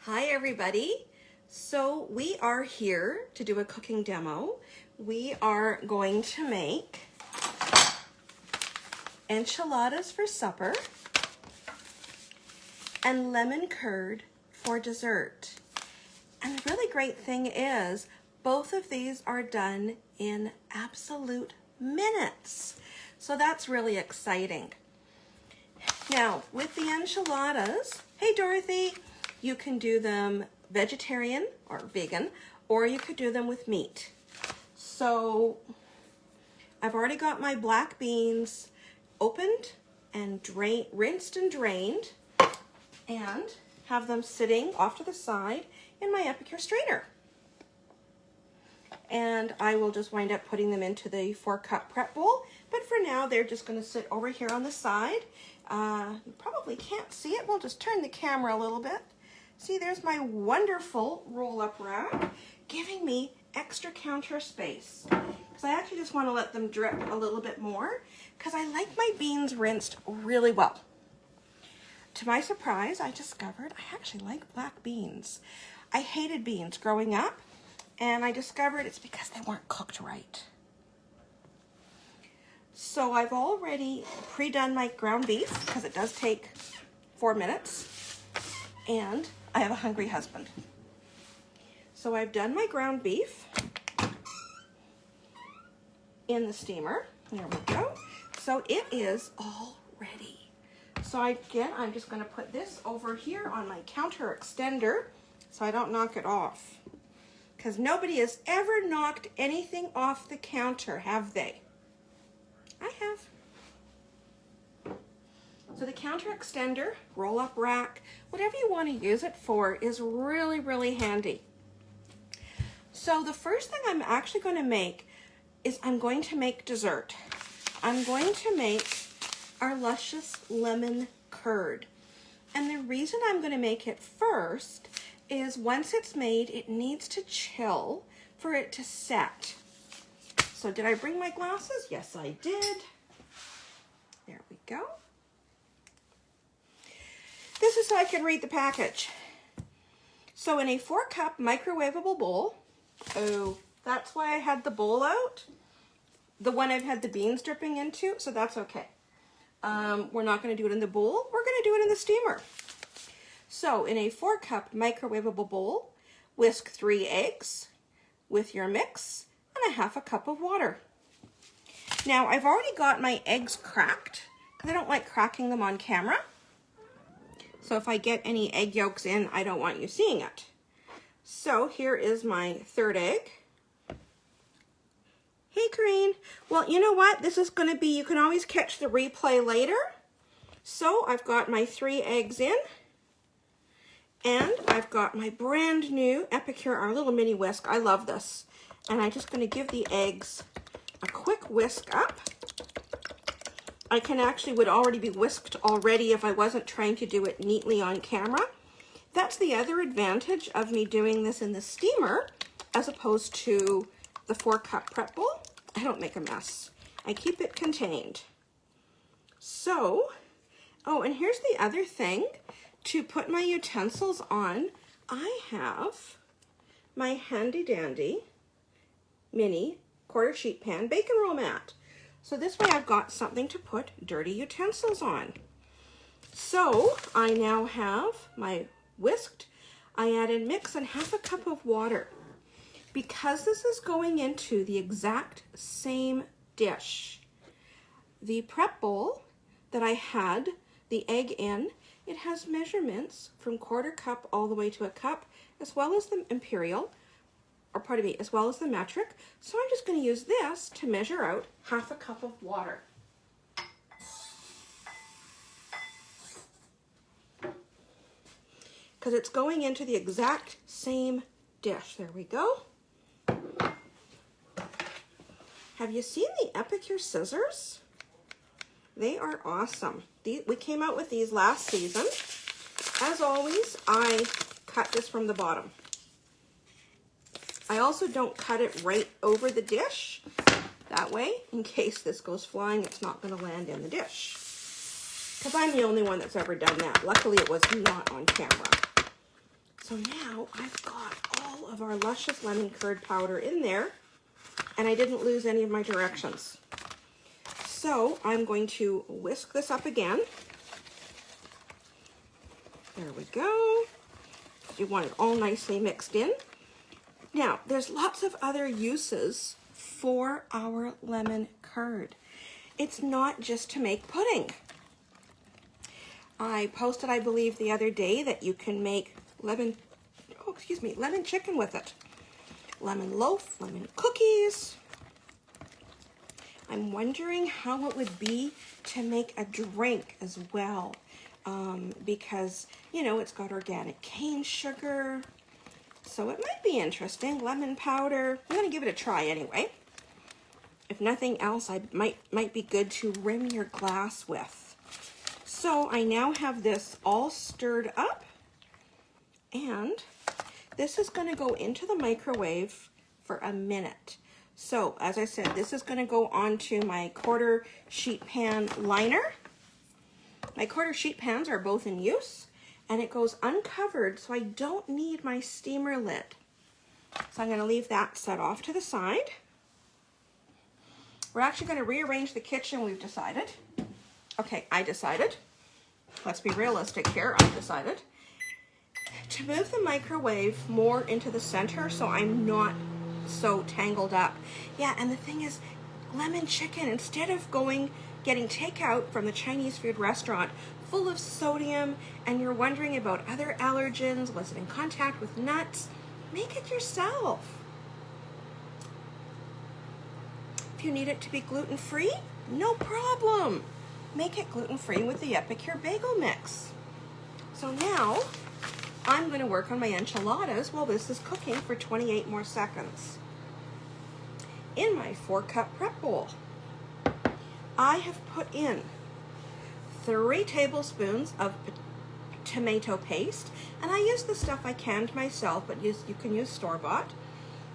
Hi everybody. So we are here to do a cooking demo. We are going to make enchiladas for supper and lemon curd for dessert. And the really great thing is both of these are done in absolute minutes. So that's really exciting. Now with the enchiladas, hey Dorothy, you can do them vegetarian or vegan, or you could do them with meat. So I've already got my black beans opened and rinsed and drained, and have them sitting off to the side in my Epicure strainer. And I will just wind up putting them into the 4-cup prep bowl, but for now they're just going to sit over here on the side. You probably can't see it. We'll just turn the camera a little bit. See, there's my wonderful roll-up rack, giving me extra counter space. Because I actually just want to let them drip a little bit more, because I like my beans rinsed really well. To my surprise, I discovered I actually like black beans. I hated beans growing up, and I discovered it's because they weren't cooked right. So I've already pre-done my ground beef, because it does take 4 minutes, and I have a hungry husband. So I've done my ground beef in the steamer. There we go. So it is all ready. So again, I'm just going to put this over here on my counter extender so I don't knock it off. Because nobody has ever knocked anything off the counter, have they? I have. So the counter extender, roll-up rack, whatever you want to use it for is really, really handy. So the first thing I'm actually going to make is I'm going to make dessert. I'm going to make our luscious lemon curd. And the reason I'm going to make it first is once it's made, it needs to chill for it to set. So did I bring my glasses? Yes, I did. There we go. This is so I can read the package. So in a 4-cup microwavable bowl, oh, that's why I had the bowl out. The one I've had the beans dripping into, so that's okay. We're not going to do it in the bowl. We're going to do it in the steamer. So in a 4-cup microwavable bowl, whisk 3 eggs with your mix and a 1/2 cup of water. Now I've already got my eggs cracked because I don't like cracking them on camera. So if I get any egg yolks in, I don't want you seeing it. So here is my 3rd egg. Hey, Corrine. Well, you know what? This is going to be, you can always catch the replay later. So I've got my 3 eggs in. And I've got my brand new Epicure, our little mini whisk. I love this. And I'm just going to give the eggs a quick whisk up. I would already be whisked already if I wasn't trying to do it neatly on camera. That's the other advantage of me doing this in the steamer as opposed to the 4-cup prep bowl. I don't make a mess. I keep it contained. So, oh, and here's the other thing. To put my utensils on, I have my handy dandy mini 1/4 sheet pan bacon roll mat. So this way I've got something to put dirty utensils on. So I now have my whisked, I added mix and 1/2 cup of water. Because this is going into the exact same dish, the prep bowl that I had the egg in, it has measurements from 1/4 cup all the way to 1 cup, as well as the imperial, or pardon me, as well as the metric. So I'm just going to use this to measure out 1/2 cup of water. Because it's going into the exact same dish. There we go. Have you seen the Epicure scissors? They are awesome. We came out with these last season. As always, I cut this from the bottom. I also don't cut it right over the dish. That way, in case this goes flying, it's not going to land in the dish. Because I'm the only one that's ever done that. Luckily, it was not on camera. So now I've got all of our luscious lemon curd powder in there, and I didn't lose any of my directions. So I'm going to whisk this up again. There we go. You want it all nicely mixed in. Now, there's lots of other uses for our lemon curd. It's not just to make pudding. I posted, I believe, the other day that you can make lemon chicken with it. Lemon loaf, lemon cookies. I'm wondering how it would be to make a drink as well. Because, you know, it's got organic cane sugar. So it might be interesting. Lemon powder. I'm going to give it a try anyway. If nothing else, I might be good to rim your glass with. So I now have this all stirred up. And this is going to go into the microwave for a minute. So, as I said, this is going to go onto my quarter sheet pan liner. My quarter sheet pans are both in use, and it goes uncovered, so I don't need my steamer lid. So I'm going to leave that set off to the side. We're actually going to rearrange the kitchen, we've decided. Okay, I decided. Let's be realistic here. I decided to move the microwave more into the center so I'm not so tangled up. Yeah, and the thing is, lemon chicken, instead of getting takeout from the Chinese food restaurant full of sodium, and you're wondering about other allergens, was it in contact with nuts, make it yourself. If you need it to be gluten-free, no problem. Make it gluten-free with the Epicure bagel mix. So now I'm going to work on my enchiladas while this is cooking for 28 more seconds. In my 4-cup prep bowl, I have put in 3 tablespoons of tomato paste, and I use the stuff I canned myself, but you can use store-bought,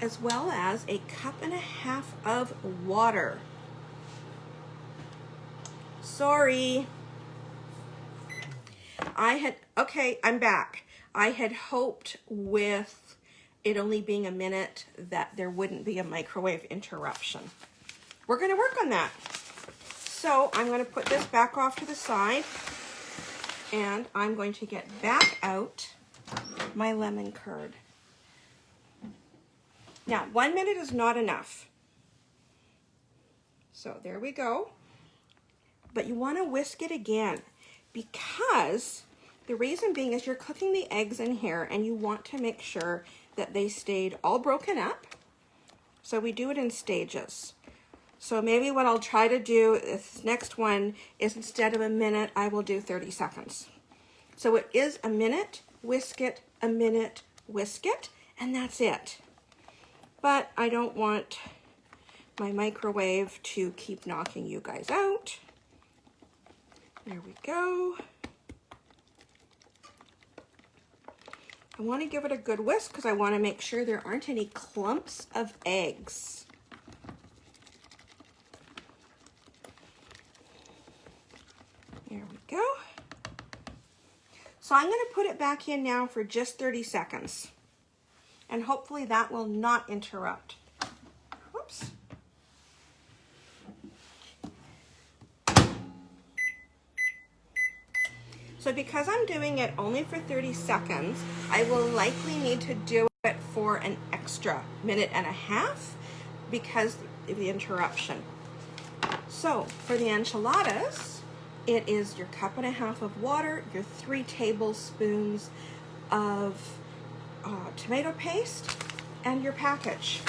as well as a 1.5 cups of water. Sorry. Okay, I'm back. I had hoped with it only being a minute that there wouldn't be a microwave interruption. We're going to work on that. So I'm going to put this back off to the side, and I'm going to get back out my lemon curd. Now, 1 minute is not enough. So there we go. But you want to whisk it again, because the reason being is you're cooking the eggs in here and you want to make sure that they stayed all broken up. So we do it in stages. So maybe what I'll try to do this next one is, instead of a minute, I will do 30 seconds. So it is a minute, whisk it, a minute, whisk it, and that's it. But I don't want my microwave to keep knocking you guys out. There we go. I want to give it a good whisk because I want to make sure there aren't any clumps of eggs. There we go. So I'm going to put it back in now for just 30 seconds. And hopefully that will not interrupt. Whoops. So because I'm doing it only for 30 seconds, I will likely need to do it for an extra 1.5 minutes because of the interruption. So for the enchiladas, it is your 1.5 cups of water, your 3 tablespoons of tomato paste, and your package.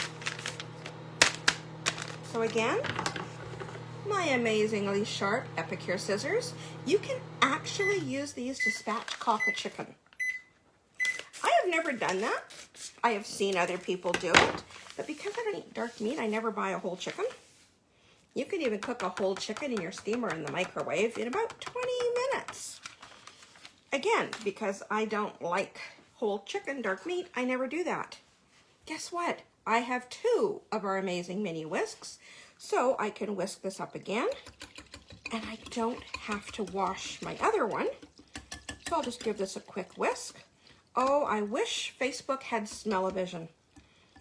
So again, my amazingly sharp Epicure scissors. You can actually use these to spatchcock a chicken. I have never done that. I have seen other people do it, but because I don't eat dark meat, I never buy a whole chicken. You can even cook a whole chicken in your steamer in the microwave in about 20 minutes. Again, because I don't like whole chicken, dark meat, I never do that. Guess what? I have 2 of our amazing mini whisks, so I can whisk this up again, and I don't have to wash my other one. So I'll just give this a quick whisk. Oh, I wish Facebook had smell-o-vision.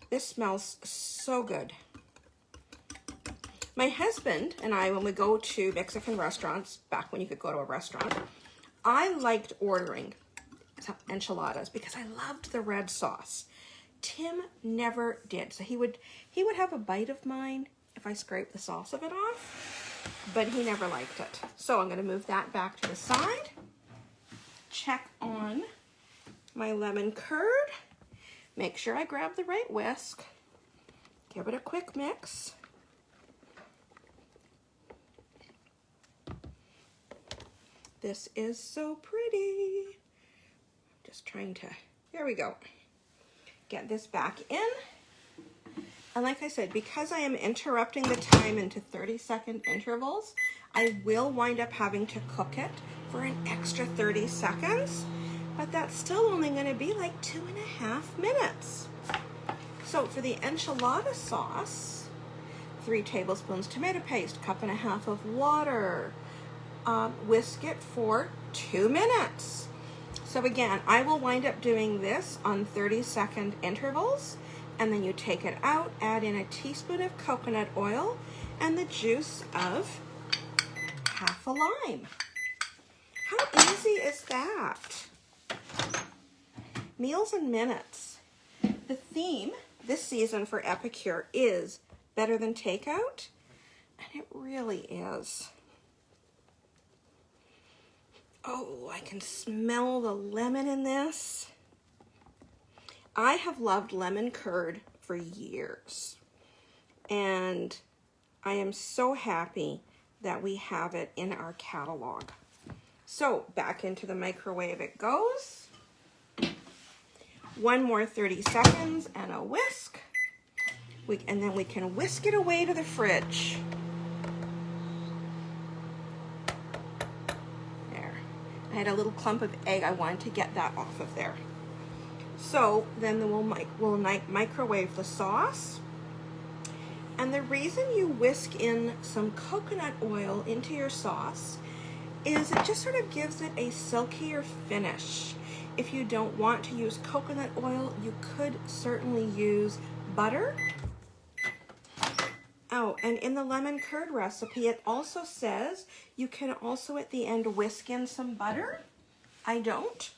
This smells so good. My husband and I, when we go to Mexican restaurants, back when you could go to a restaurant, I liked ordering enchiladas because I loved the red sauce. Tim never did. So he would have a bite of mine if I scraped the sauce of it off, but he never liked it. So I'm going to move that back to the side. Check on my lemon curd. Make sure I grab the right whisk. Give it a quick mix. This is so pretty. Just trying to, there we go. Get this back in. And like I said, because I am interrupting the time into 30-second intervals, I will wind up having to cook it for an extra 30 seconds, but that's still only going to be like 2.5 minutes. So for the enchilada sauce, 3 tablespoons tomato paste, 1.5 cups of water, whisk it for 2 minutes. So again, I will wind up doing this on 30-second intervals, and then you take it out, add in a teaspoon of coconut oil and the juice of half a lime. How easy is that? Meals in minutes. The theme this season for Epicure is better than takeout, and it really is. Oh, I can smell the lemon in this. I have loved lemon curd for years, and I am so happy that we have it in our catalog. So back into the microwave it goes. 1 more 30 seconds and a whisk. And then we can whisk it away to the fridge. There. I had a little clump of egg. I wanted to get that off of there. So then we'll microwave the sauce. And the reason you whisk in some coconut oil into your sauce is it just sort of gives it a silkier finish. If you don't want to use coconut oil, you could certainly use butter. Oh, and in the lemon curd recipe, it also says you can also at the end whisk in some butter. I don't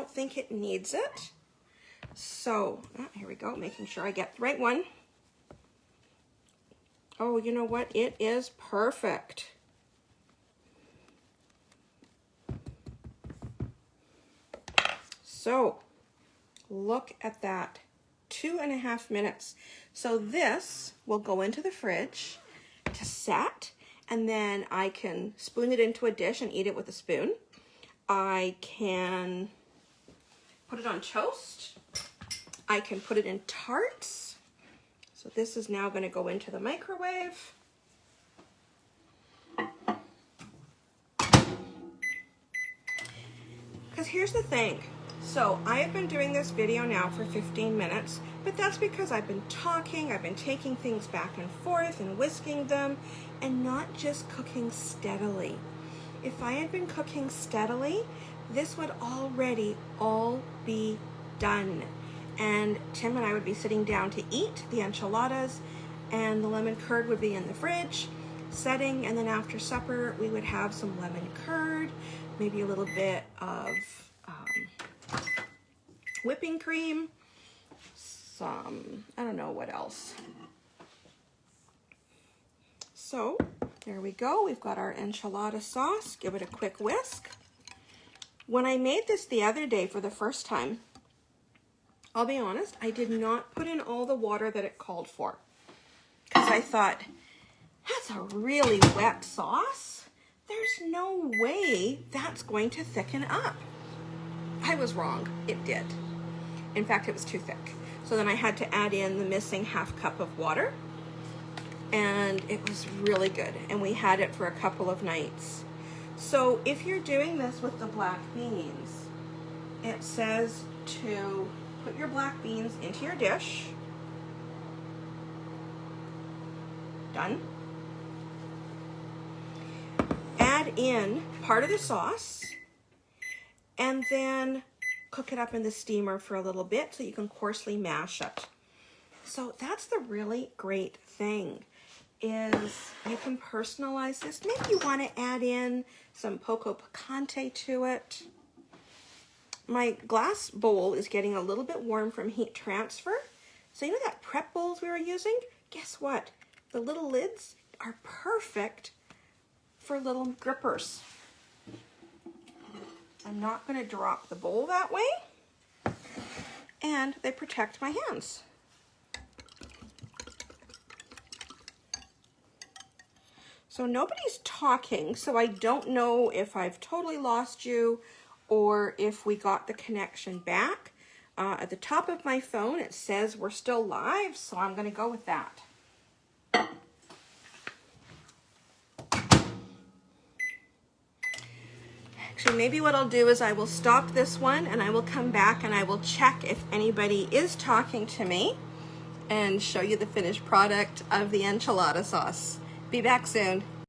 think it needs it. So, here we go, making sure I get the right one. Oh, you know what? It is perfect. So, look at that. 2.5 minutes. So this will go into the fridge to set, and then I can spoon it into a dish and eat it with a spoon. I can put it on toast. I can put it in tarts. So this is now going to go into the microwave. Because here's the thing. So I have been doing this video now for 15 minutes, but that's because I've been talking, I've been taking things back and forth and whisking them, and not just cooking steadily. If I had been cooking steadily, this would already all be done. And Tim and I would be sitting down to eat the enchiladas, and the lemon curd would be in the fridge, setting, and then after supper we would have some lemon curd, maybe a little bit of whipping cream, some, I don't know what else. So there we go. We've got our enchilada sauce. Give it a quick whisk. When I made this the other day for the first time, I'll be honest, I did not put in all the water that it called for, because I thought, that's a really wet sauce. There's no way that's going to thicken up. I was wrong. It did. In fact, it was too thick. So then I had to add in the missing 1/2 cup of water, and it was really good. And we had it for a couple of nights. So if you're doing this with the black beans, it says to put your black beans into your dish. Done. Add in part of the sauce, and then cook it up in the steamer for a little bit so you can coarsely mash it. So that's the really great thing, is you can personalize this. Maybe you want to add in some poco picante to it. My glass bowl is getting a little bit warm from heat transfer. So you know that prep bowls we were using? Guess what? The little lids are perfect for little grippers. I'm not going to drop the bowl that way, and they protect my hands. So nobody's talking, so I don't know if I've totally lost you or if we got the connection back. At the top of my phone, it says we're still live, so I'm going to go with that. Actually, maybe what I'll do is I will stop this one and I will come back and I will check if anybody is talking to me and show you the finished product of the enchilada sauce. Be back soon.